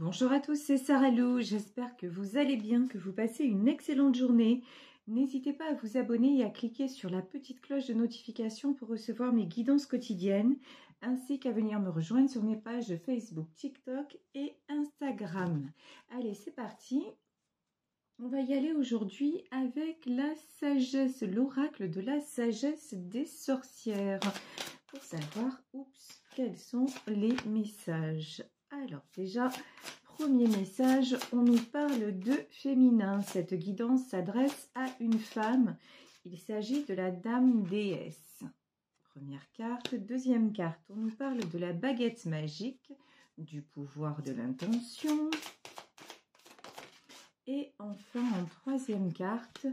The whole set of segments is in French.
Bonjour à tous, c'est Sarah Lou. J'espère que vous allez bien, que vous passez une excellente journée. N'hésitez pas à vous abonner et à cliquer sur la petite cloche de notification pour recevoir mes guidances quotidiennes, ainsi qu'à venir me rejoindre sur mes pages Facebook, TikTok et Instagram. Allez, c'est parti. On va y aller aujourd'hui avec la sagesse, l'oracle de la sagesse des sorcières, pour savoir, quels sont les messages. Alors déjà, premier message, on nous parle de féminin. Cette guidance s'adresse à une femme. Il s'agit de la dame déesse. Première carte. Deuxième carte, on nous parle de la baguette magique, du pouvoir de l'intention. Et enfin, en troisième carte,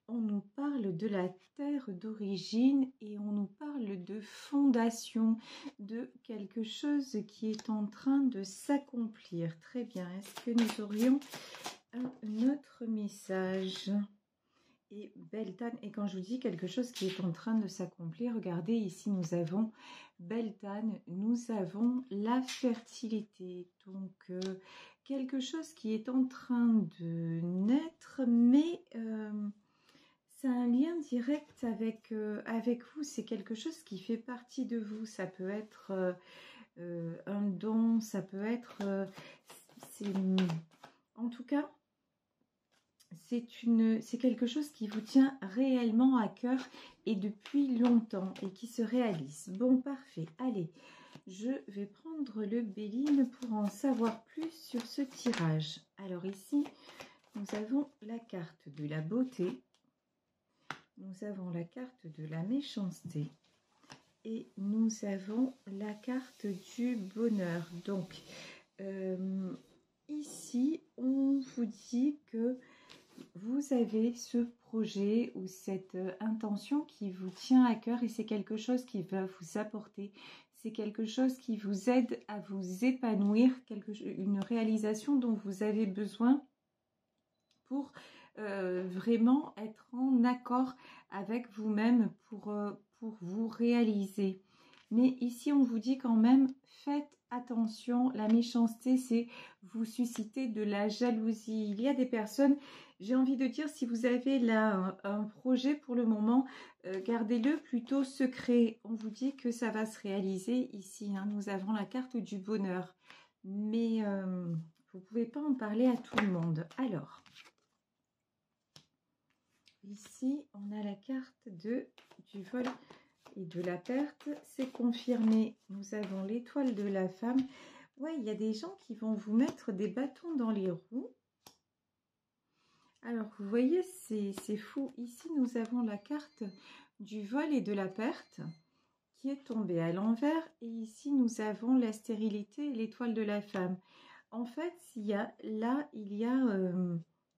on nous parle de la terre d'origine et on nous parle de fondation, de quelque chose qui est en train de s'accomplir. Très bien, est-ce que nous aurions un autre message? Et Beltane, et quand je vous dis quelque chose qui est en train de s'accomplir, regardez ici nous avons Beltane, nous avons la fertilité, donc quelque chose qui est en train de naître, mais c'est un lien direct avec, avec vous, c'est quelque chose qui fait partie de vous, ça peut être un don, ça peut être, en tout cas, c'est quelque chose qui vous tient réellement à cœur et depuis longtemps et qui se réalise. Bon, parfait. Allez, je vais prendre le Béline pour en savoir plus sur ce tirage. Alors ici, nous avons la carte de la beauté. Nous avons la carte de la méchanceté. Et nous avons la carte du bonheur. Donc, ici, on vous dit que vous avez ce projet ou cette intention qui vous tient à cœur et c'est quelque chose qui va vous apporter, c'est quelque chose qui vous aide à vous épanouir, une réalisation dont vous avez besoin pour vraiment être en accord avec vous-même pour vous réaliser. Mais ici, on vous dit quand même, faites attention, la méchanceté, c'est vous susciter de la jalousie. Il y a des personnes, j'ai envie de dire, si vous avez là un projet pour le moment, gardez-le plutôt secret. On vous dit que ça va se réaliser ici. Hein, nous avons la carte du bonheur. Mais vous ne pouvez pas en parler à tout le monde. Alors, ici, on a la carte du vol et de la perte, c'est confirmé. Nous avons l'étoile de la femme. Ouais, il y a des gens qui vont vous mettre des bâtons dans les roues. Alors, vous voyez, c'est fou. Ici, nous avons la carte du vol et de la perte qui est tombée à l'envers. Et ici, nous avons la stérilité et l'étoile de la femme. En fait,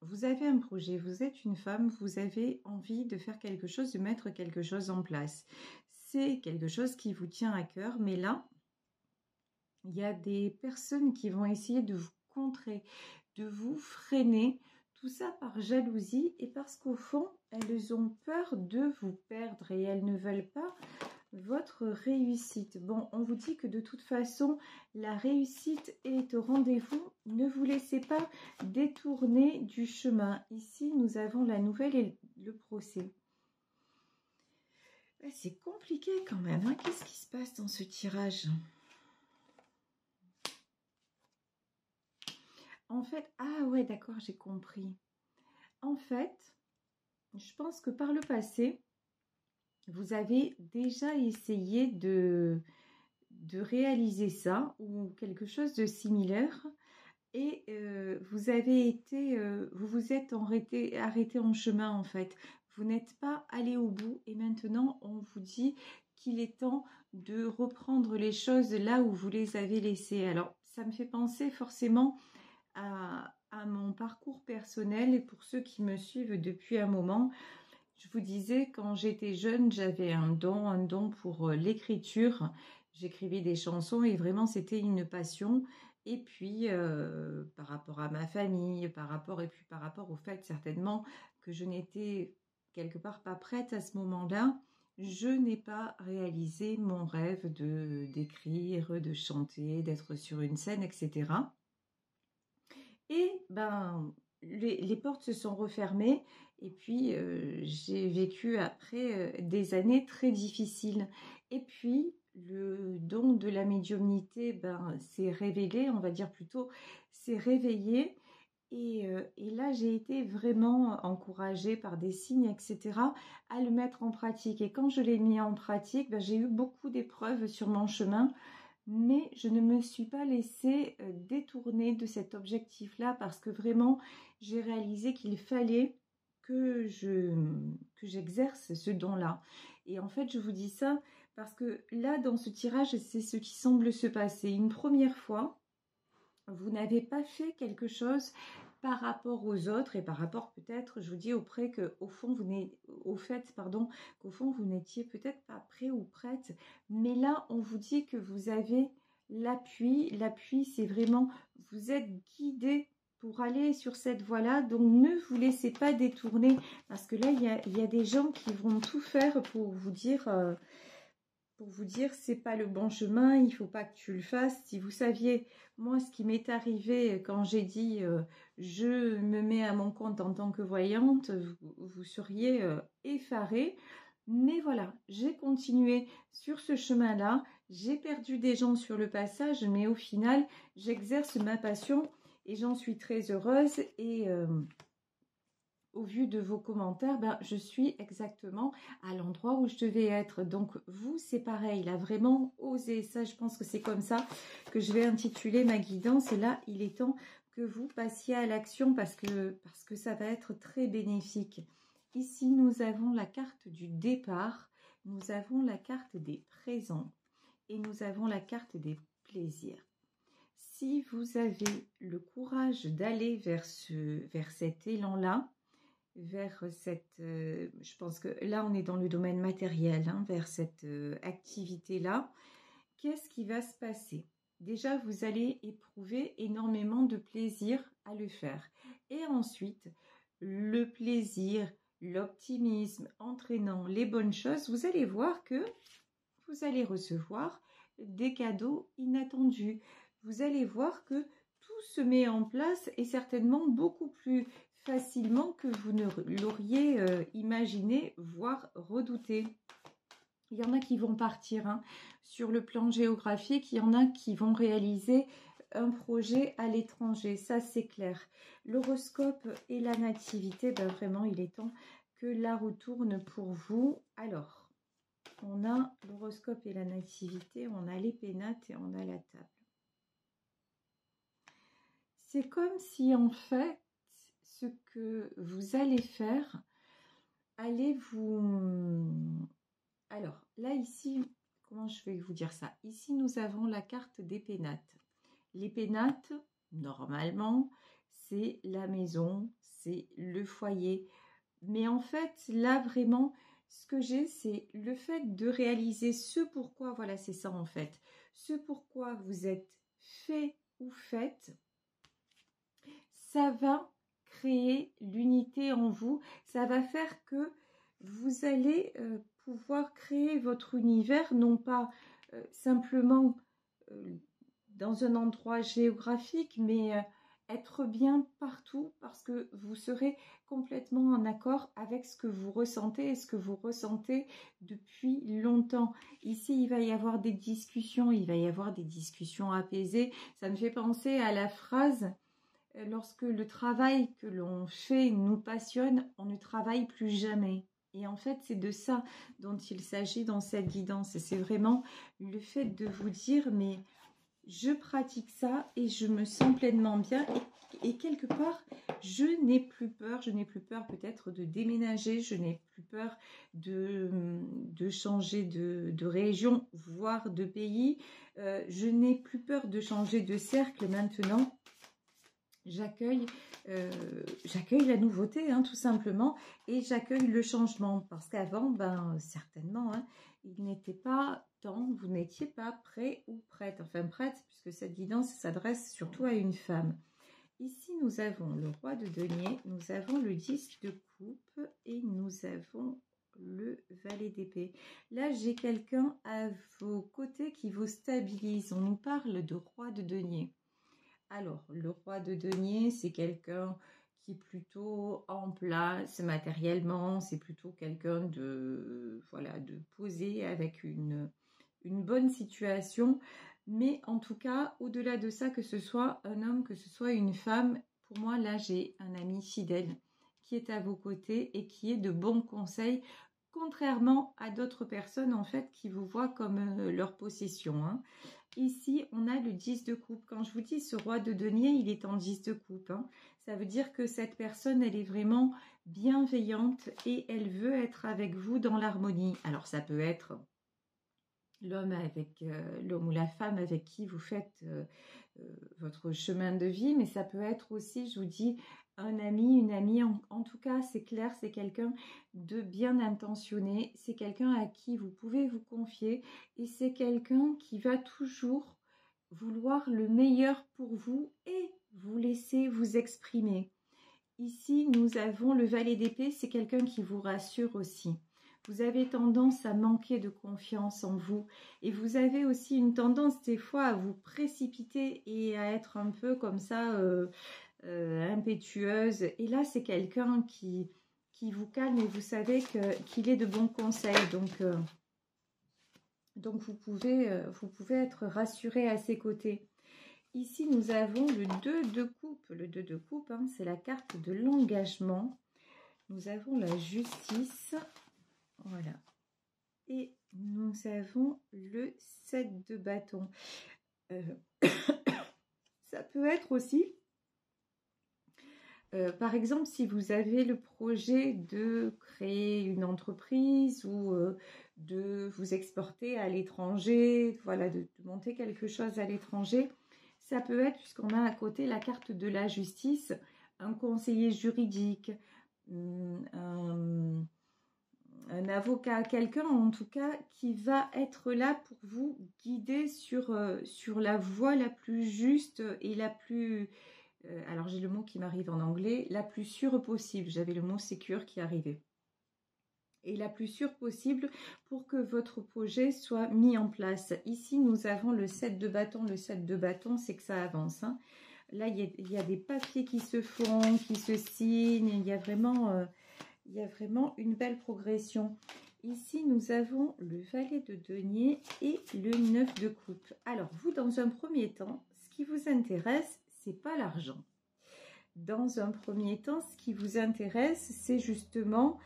vous avez un projet, vous êtes une femme, vous avez envie de faire quelque chose, de mettre quelque chose en place. C'est quelque chose qui vous tient à cœur, mais là, il y a des personnes qui vont essayer de vous contrer, de vous freiner, tout ça par jalousie et parce qu'au fond, elles ont peur de vous perdre et elles ne veulent pas votre réussite. Bon, on vous dit que de toute façon, la réussite est au rendez-vous. Ne vous laissez pas détourner du chemin. Ici, nous avons la nouvelle et le procès. C'est compliqué quand même. Hein. Qu'est-ce qui se passe dans ce tirage? En fait, ah ouais, d'accord, j'ai compris. En fait, je pense que par le passé, vous avez déjà essayé de réaliser ça ou quelque chose de similaire et vous avez été, vous vous êtes arrêté en chemin en fait. Vous n'êtes pas allé au bout et maintenant on vous dit qu'il est temps de reprendre les choses là où vous les avez laissées. Alors ça me fait penser forcément à mon parcours personnel et pour ceux qui me suivent depuis un moment. Je vous disais, quand j'étais jeune, j'avais un don pour l'écriture. J'écrivais des chansons et vraiment c'était une passion. Et puis, par rapport à ma famille, par rapport au fait certainement que je n'étais quelque part pas prête à ce moment-là, je n'ai pas réalisé mon rêve d'écrire, de chanter, d'être sur une scène, etc. Et ben, les portes se sont refermées et puis j'ai vécu après des années très difficiles. Et puis le don de la médiumnité ben, s'est révélé, on va dire plutôt, s'est réveillé. Et là, j'ai été vraiment encouragée par des signes, etc., à le mettre en pratique. Et quand je l'ai mis en pratique, ben, j'ai eu beaucoup d'épreuves sur mon chemin, mais je ne me suis pas laissée détourner de cet objectif-là parce que vraiment, j'ai réalisé qu'il fallait que j'exerce ce don-là. Et en fait, je vous dis ça parce que là, dans ce tirage, c'est ce qui semble se passer. Une première fois, vous n'avez pas fait quelque chose par rapport aux autres et par rapport peut-être, je vous dis auprès que au fond au fait, pardon, qu'au fond vous n'étiez peut-être pas prêt ou prête, mais là on vous dit que vous avez l'appui. L'appui, c'est vraiment vous êtes guidé pour aller sur cette voie-là, donc ne vous laissez pas détourner parce que là il y a des gens qui vont tout faire pour vous dire c'est pas le bon chemin, il faut pas que tu le fasses. Si vous saviez, moi, ce qui m'est arrivé quand j'ai dit je me mets à mon compte en tant que voyante, vous seriez effaré. Mais voilà, j'ai continué sur ce chemin-là. J'ai perdu des gens sur le passage, mais au final, j'exerce ma passion et j'en suis très heureuse. Et au vu de vos commentaires, ben, je suis exactement à l'endroit où je devais être. Donc, vous, c'est pareil, là, vraiment, osez. Ça, je pense que c'est comme ça que je vais intituler ma guidance. Là, il est temps que vous passiez à l'action parce que ça va être très bénéfique. Ici, nous avons la carte du départ, nous avons la carte des présents et nous avons la carte des plaisirs. Si vous avez le courage d'aller vers cet élan-là, vers cette, je pense que là on est dans le domaine matériel, hein, vers cette activité-là, qu'est-ce qui va se passer? Déjà, vous allez éprouver énormément de plaisir à le faire. Et ensuite, le plaisir, l'optimisme, entraînant les bonnes choses, vous allez voir que vous allez recevoir des cadeaux inattendus. Vous allez voir que tout se met en place et certainement beaucoup plus facilement que vous ne l'auriez imaginé, voire redouté. Il y en a qui vont partir hein, sur le plan géographique, il y en a qui vont réaliser un projet à l'étranger, ça c'est clair. L'horoscope et la nativité, ben vraiment il est temps que la roue tourne pour vous. Alors, on a l'horoscope et la nativité, on a les pénates et on a la table. C'est comme si en fait, ce que vous allez faire, allez vous... Alors, là ici, comment je vais vous dire ça? Ici, nous avons la carte des pénates. Les pénates, normalement, c'est la maison, c'est le foyer. Mais en fait, là, vraiment, ce que j'ai, c'est le fait de réaliser ce pourquoi, voilà, c'est ça en fait. Ce pourquoi vous êtes fait ou faites, ça va créer l'unité en vous. Ça va faire que vous allez pouvoir créer votre univers, non pas simplement dans un endroit géographique, mais être bien partout parce que vous serez complètement en accord avec ce que vous ressentez et ce que vous ressentez depuis longtemps. Ici, il va y avoir des discussions, il va y avoir des discussions apaisées. Ça me fait penser à la phrase « Lorsque le travail que l'on fait nous passionne, on ne travaille plus jamais ». Et en fait, c'est de ça dont il s'agit dans cette guidance. Et c'est vraiment le fait de vous dire « mais je pratique ça et je me sens pleinement bien et quelque part, je n'ai plus peur peut-être de déménager, je n'ai plus peur de changer de région, voire de pays, je n'ai plus peur de changer de cercle maintenant. J'accueille la nouveauté, hein, tout simplement, et j'accueille le changement, parce qu'avant, ben, certainement, hein, il n'était pas temps, vous n'étiez pas prêt ou prête, enfin prête, puisque cette guidance s'adresse surtout à une femme. Ici, nous avons le roi de denier, nous avons le 10 de coupe, et nous avons le valet d'épée. Là, j'ai quelqu'un à vos côtés qui vous stabilise, on nous parle de roi de denier. Alors, le roi de denier, c'est quelqu'un qui est plutôt en place matériellement, c'est plutôt quelqu'un de, voilà, de posé avec une bonne situation. Mais en tout cas, au-delà de ça, que ce soit un homme, que ce soit une femme, pour moi, là, j'ai un ami fidèle qui est à vos côtés et qui est de bons conseils, contrairement à d'autres personnes, en fait, qui vous voient comme leur possession, hein. Ici, on a le 10 de coupe. Quand je vous dis ce roi de denier, il est en 10 de coupe, hein. Ça veut dire que cette personne, elle est vraiment bienveillante et elle veut être avec vous dans l'harmonie. Alors, ça peut être l'homme ou la femme avec qui vous faites votre chemin de vie, mais ça peut être aussi, je vous dis, un ami, une amie. En tout cas, c'est clair, c'est quelqu'un de bien intentionné, c'est quelqu'un à qui vous pouvez vous confier et c'est quelqu'un qui va toujours vouloir le meilleur pour vous et vous laisser vous exprimer. Ici, nous avons le valet d'épée, c'est quelqu'un qui vous rassure aussi. Vous avez tendance à manquer de confiance en vous et vous avez aussi une tendance des fois à vous précipiter et à être un peu comme ça impétueuse. Et là, c'est quelqu'un qui vous calme et vous savez qu'il est de bons conseils. Donc vous pouvez être rassuré à ses côtés. Ici, nous avons le 2 de coupe. Le 2 de coupe, hein, c'est la carte de l'engagement. Nous avons la justice. Voilà. Et nous avons le 7 de bâton. Ça peut être aussi, par exemple, si vous avez le projet de créer une entreprise ou de vous exporter à l'étranger, voilà, de monter quelque chose à l'étranger, ça peut être, puisqu'on a à côté la carte de la justice, un conseiller juridique, un avocat, quelqu'un en tout cas qui va être là pour vous guider sur la voie la plus juste et la plus, alors j'ai le mot qui m'arrive en anglais, la plus sûre possible. J'avais le mot sécure qui arrivait. Et la plus sûre possible pour que votre projet soit mis en place. Ici, nous avons le 7 de bâton. Le 7 de bâton, c'est que ça avance, hein. Là, il y a des papiers qui se font, qui se signent. Il y a vraiment une belle progression. Ici, nous avons le valet de denier et le 9 de coupe. Alors, vous, dans un premier temps, ce qui vous intéresse, c'est pas l'argent. Dans un premier temps, ce qui vous intéresse, c'est justement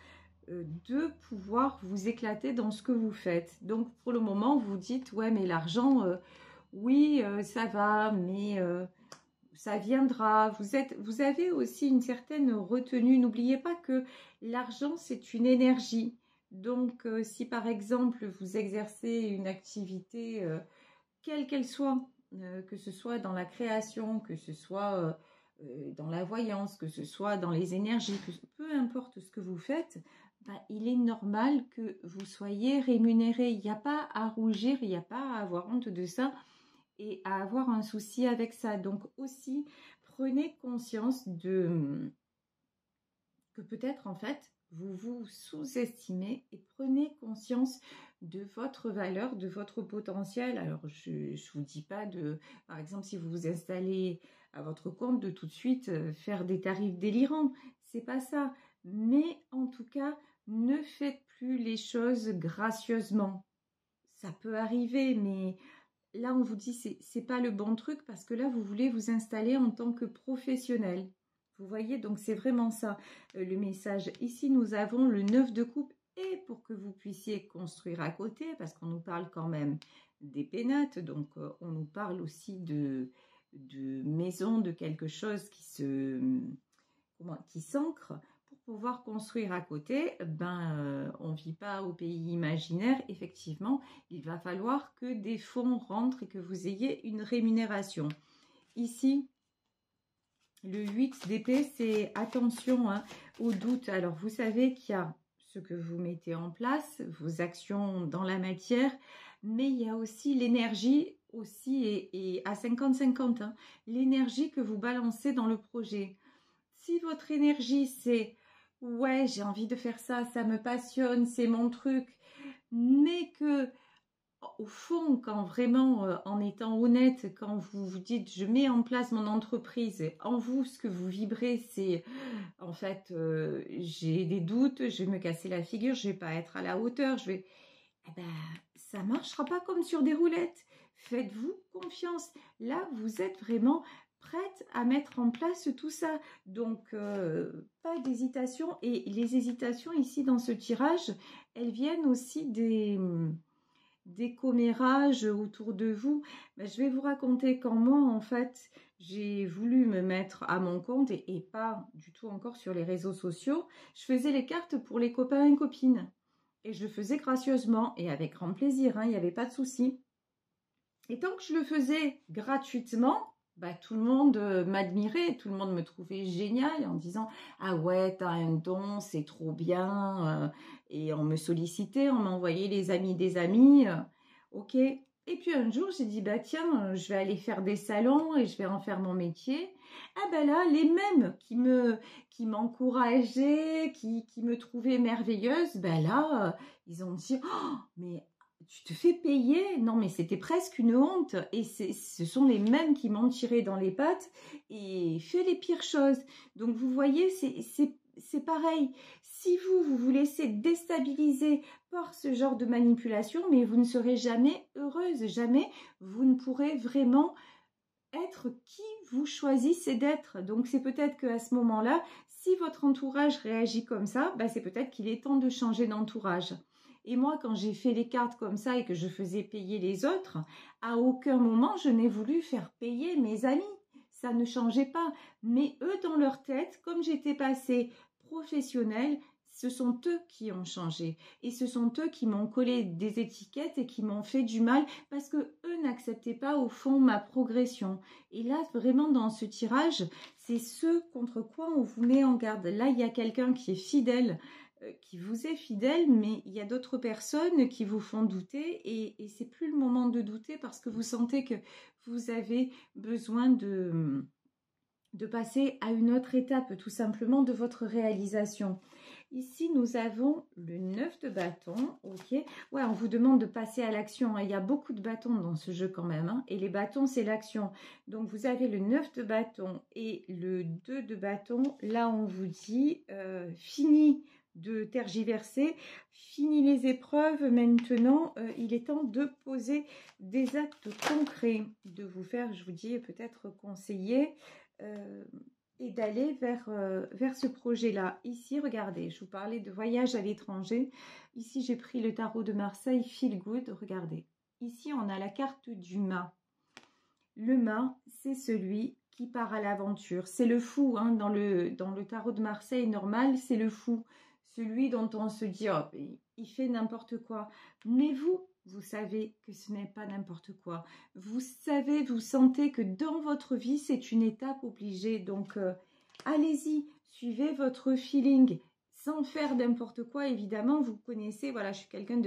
de pouvoir vous éclater dans ce que vous faites. Donc, pour le moment, vous dites, ouais, mais l'argent, oui, ça va, mais ça viendra. Vous avez aussi une certaine retenue. N'oubliez pas que l'argent, c'est une énergie. Donc, si par exemple, vous exercez une activité, quelle qu'elle soit, que ce soit dans la création, que ce soit dans la voyance, que ce soit dans les énergies, peu importe ce que vous faites, bah, il est normal que vous soyez rémunéré. Il n'y a pas à rougir, il n'y a pas à avoir honte de ça et à avoir un souci avec ça. Donc aussi, prenez conscience que peut-être en fait, vous vous sous-estimez et prenez conscience de votre valeur, de votre potentiel. Alors, je ne vous dis pas de, par exemple, si vous vous installez à votre compte, de tout de suite faire des tarifs délirants. C'est pas ça. Mais en tout cas, ne faites plus les choses gracieusement. Ça peut arriver, mais là, on vous dit c'est pas le bon truc parce que là, vous voulez vous installer en tant que professionnel. Vous voyez, donc c'est vraiment ça le message. Ici, nous avons le 9 de coupe et pour que vous puissiez construire à côté, parce qu'on nous parle quand même des pénates, donc on nous parle aussi de maison, de quelque chose qui s'ancre. Pour pouvoir construire à côté, on ne vit pas au pays imaginaire. Effectivement, il va falloir que des fonds rentrent et que vous ayez une rémunération. Ici, le 8 d'épée, c'est attention aux doutes. Alors, vous savez qu'il y a ce que vous mettez en place, vos actions dans la matière, mais il y a aussi l'énergie aussi et à 50-50, hein, l'énergie que vous balancez dans le projet. Si votre énergie, c'est « ouais, j'ai envie de faire ça, ça me passionne, c'est mon truc », mais que au fond, quand vraiment, en étant honnête, quand vous vous dites, je mets en place mon entreprise, en vous, ce que vous vibrez, c'est, en fait, j'ai des doutes, je vais me casser la figure, je vais pas être à la hauteur, eh ben, ça marchera pas comme sur des roulettes. Faites-vous confiance. Là, vous êtes vraiment prête à mettre en place tout ça. Donc, pas d'hésitation. Et les hésitations ici dans ce tirage, elles viennent aussi des commérages autour de vous. Ben, je vais vous raconter quand moi, en fait, j'ai voulu me mettre à mon compte et pas du tout encore sur les réseaux sociaux. Je faisais les cartes pour les copains et copines. Et je le faisais gracieusement et avec grand plaisir, hein, il n'y avait pas de souci. Et tant que je le faisais gratuitement, bah, tout le monde m'admirait, tout le monde me trouvait génial en disant « Ah ouais, t'as un don, c'est trop bien et on me sollicitait, on m'envoyait les amis des amis. Ok. Et puis un jour, j'ai dit « Bah tiens, je vais aller faire des salons et je vais en faire mon métier. » Ah ben là, les mêmes qui m'encourageaient, qui me trouvaient merveilleuse, ben là, ils ont dit oh, mais tu te fais payer? Non, mais c'était presque une honte. Et ce sont les mêmes qui m'ont tiré dans les pattes et fait les pires choses. Donc, vous voyez, c'est pareil. Si vous vous laissez déstabiliser par ce genre de manipulation, mais vous ne serez jamais heureuse, jamais vous ne pourrez vraiment être qui vous choisissez d'être. Donc, c'est peut-être qu'à ce moment-là, si votre entourage réagit comme ça, bah, c'est peut-être qu'il est temps de changer d'entourage. Et moi, quand j'ai fait les cartes comme ça et que je faisais payer les autres, à aucun moment je n'ai voulu faire payer mes amis. Ça ne changeait pas. Mais eux, dans leur tête, comme j'étais passée professionnelle, ce sont eux qui ont changé. Et ce sont eux qui m'ont collé des étiquettes et qui m'ont fait du mal parce que eux n'acceptaient pas au fond ma progression. Et là, vraiment, dans ce tirage, c'est ce contre quoi on vous met en garde. Là, il y a quelqu'un qui est fidèle, qui vous est fidèle, mais il y a d'autres personnes qui vous font douter et c'est plus le moment de douter parce que vous sentez que vous avez besoin de passer à une autre étape tout simplement de votre réalisation. Ici, nous avons le 9 de bâton, ok. Ouais, on vous demande de passer à l'action, hein. Il y a beaucoup de bâtons dans ce jeu quand même, hein. Et les bâtons, c'est l'action. Donc, vous avez le 9 de bâton et le 2 de bâton. Là, on vous dit, fini de tergiverser, fini les épreuves, maintenant, il est temps de poser des actes concrets, de vous faire, je vous dis, peut-être conseiller, et d'aller vers ce projet-là. Ici, regardez, je vous parlais de voyage à l'étranger. Ici, j'ai pris le tarot de Marseille, Feel Good. Regardez. Ici, on a la carte du mât. Le mât, c'est celui qui part à l'aventure. C'est le fou, hein, dans le tarot de Marseille normal, c'est le fou. Celui dont on se dit, oh, il fait n'importe quoi. Mais vous savez que ce n'est pas n'importe quoi. Vous savez, vous sentez que dans votre vie, c'est une étape obligée. Donc, allez-y, suivez votre feeling sans faire n'importe quoi. Évidemment, vous connaissez, voilà, je suis quelqu'un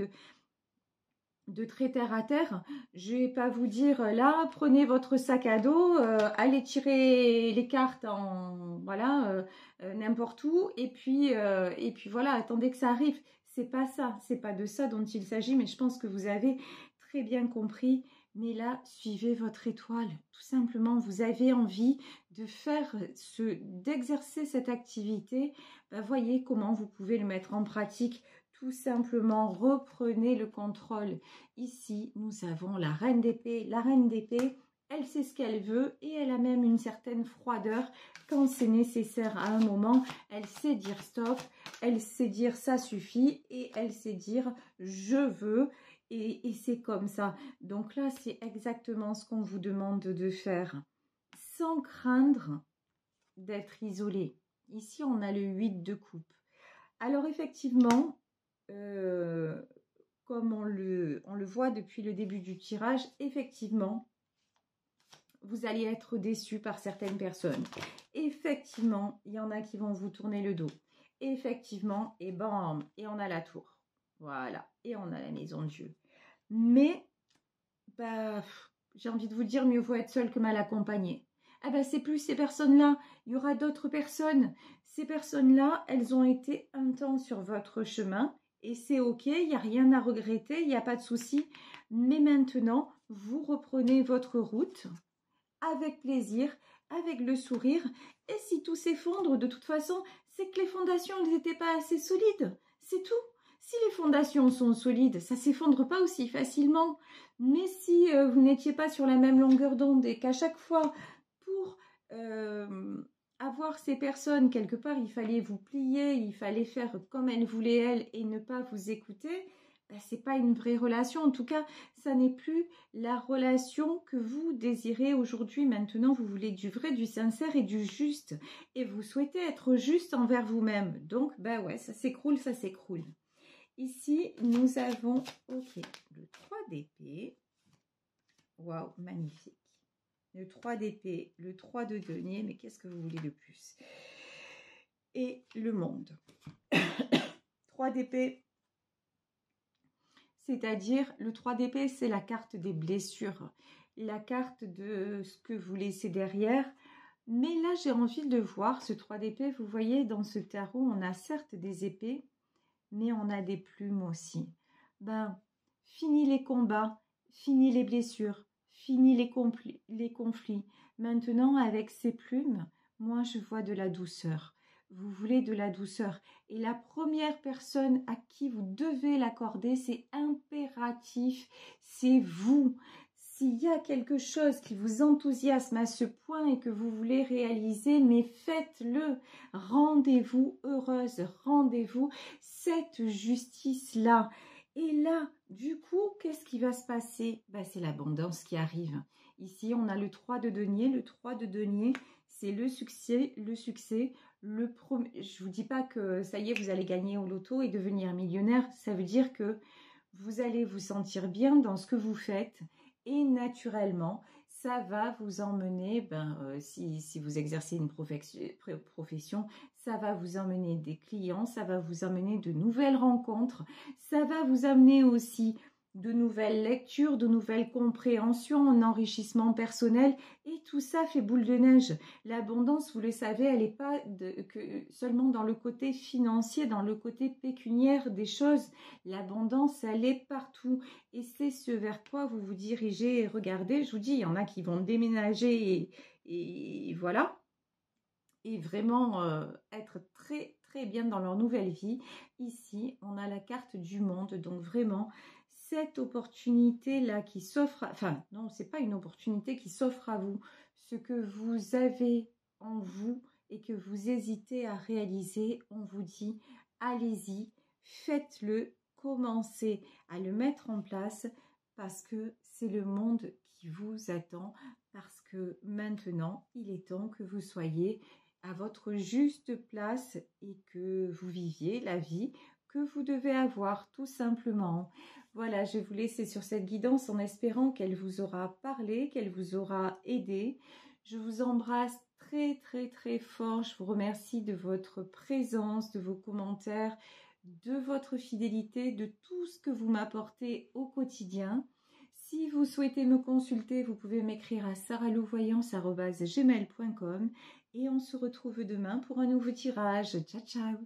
de très terre à terre. Je vais pas vous dire, là, prenez votre sac à dos, allez tirer les cartes en, voilà, n'importe où. Et puis voilà, attendez que ça arrive. C'est pas ça, c'est pas de ça dont il s'agit, mais je pense que vous avez très bien compris. Mais là, suivez votre étoile. Tout simplement, vous avez envie de faire d'exercer cette activité. Ben, voyez comment vous pouvez le mettre en pratique. Tout simplement, reprenez le contrôle. Ici, nous avons la reine d'épée. La reine d'épée, elle sait ce qu'elle veut et elle a même une certaine froideur quand c'est nécessaire à un moment. Elle sait dire stop, elle sait dire ça suffit et elle sait dire je veux et c'est comme ça. Donc là, c'est exactement ce qu'on vous demande de faire sans craindre d'être isolé. Ici, on a le 8 de coupe. Alors effectivement, comme on le voit depuis le début du tirage, effectivement, vous allez être déçus par certaines personnes. Effectivement, il y en a qui vont vous tourner le dos. Effectivement, et bam, et on a la tour. Voilà, et on a la maison de Dieu. Mais, bah, j'ai envie de vous dire, mieux vaut être seul que mal accompagné. Ah ben, c'est plus ces personnes-là, il y aura d'autres personnes. Ces personnes-là, elles ont été un temps sur votre chemin Et c'est ok, il n'y a rien à regretter, il n'y a pas de souci. Mais maintenant, vous reprenez votre route avec plaisir, avec le sourire. Et si tout s'effondre, de toute façon, c'est que les fondations n'étaient pas assez solides. C'est tout. Si les fondations sont solides, ça ne s'effondre pas aussi facilement. Mais si vous n'étiez pas sur la même longueur d'onde et qu'à chaque fois, pour avoir ces personnes, quelque part, il fallait vous plier, il fallait faire comme elles voulaient elles et ne pas vous écouter, ben, ce n'est pas une vraie relation. En tout cas, ça n'est plus la relation que vous désirez aujourd'hui. Maintenant, vous voulez du vrai, du sincère et du juste. Et vous souhaitez être juste envers vous-même. Donc, ben ouais, ça s'écroule, ça s'écroule. Ici, nous avons, ok, le 3 d'épée. Waouh, magnifique. Le 3 d'épée, le 3 de denier, mais qu'est-ce que vous voulez de plus? Et le monde. 3 d'épée, c'est-à-dire le 3 d'épée, c'est la carte des blessures, la carte de ce que vous laissez derrière. Mais là, j'ai envie de voir ce 3 d'épée. Vous voyez, dans ce tarot, on a certes des épées, mais on a des plumes aussi. Ben, fini les combats, fini les blessures, fini les conflits. Maintenant, avec ces plumes, moi, je vois de la douceur. Vous voulez de la douceur. Et la première personne à qui vous devez l'accorder, c'est impératif, c'est vous. S'il y a quelque chose qui vous enthousiasme à ce point et que vous voulez réaliser, mais faites-le. Rendez-vous heureuse, rendez-vous cette justice-là. Et là, du coup, qu'est-ce qui va se passer? Ben, c'est l'abondance qui arrive. Ici, on a le 3 de denier. Le 3 de denier, c'est le succès, je ne vous dis pas que ça y est, vous allez gagner au loto et devenir millionnaire. Ça veut dire que vous allez vous sentir bien dans ce que vous faites et naturellement, ça va vous emmener, si vous exercez une profession, ça va vous emmener des clients, ça va vous emmener de nouvelles rencontres, ça va vous amener aussi de nouvelles lectures, de nouvelles compréhensions, un enrichissement personnel et tout ça fait boule de neige. L'abondance, vous le savez, elle n'est pas seulement dans le côté financier, dans le côté pécuniaire des choses. L'abondance, elle est partout et c'est ce vers quoi vous vous dirigez et regardez. Je vous dis, il y en a qui vont déménager et voilà. Et vraiment être très très bien dans leur nouvelle vie. Ici, on a la carte du monde, donc vraiment cette opportunité-là qui s'offre, enfin non, c'est pas une opportunité qui s'offre à vous, ce que vous avez en vous et que vous hésitez à réaliser, on vous dit, allez-y, faites-le, commencez à le mettre en place parce que c'est le monde qui vous attend, parce que maintenant, il est temps que vous soyez à votre juste place et que vous viviez la vie que vous devez avoir tout simplement. Voilà, je vais vous laisser sur cette guidance en espérant qu'elle vous aura parlé, qu'elle vous aura aidé. Je vous embrasse très très très fort. Je vous remercie de votre présence, de vos commentaires, de votre fidélité, de tout ce que vous m'apportez au quotidien. Si vous souhaitez me consulter, vous pouvez m'écrire à sarahlouvoyance@gmail.com et on se retrouve demain pour un nouveau tirage. Ciao, ciao!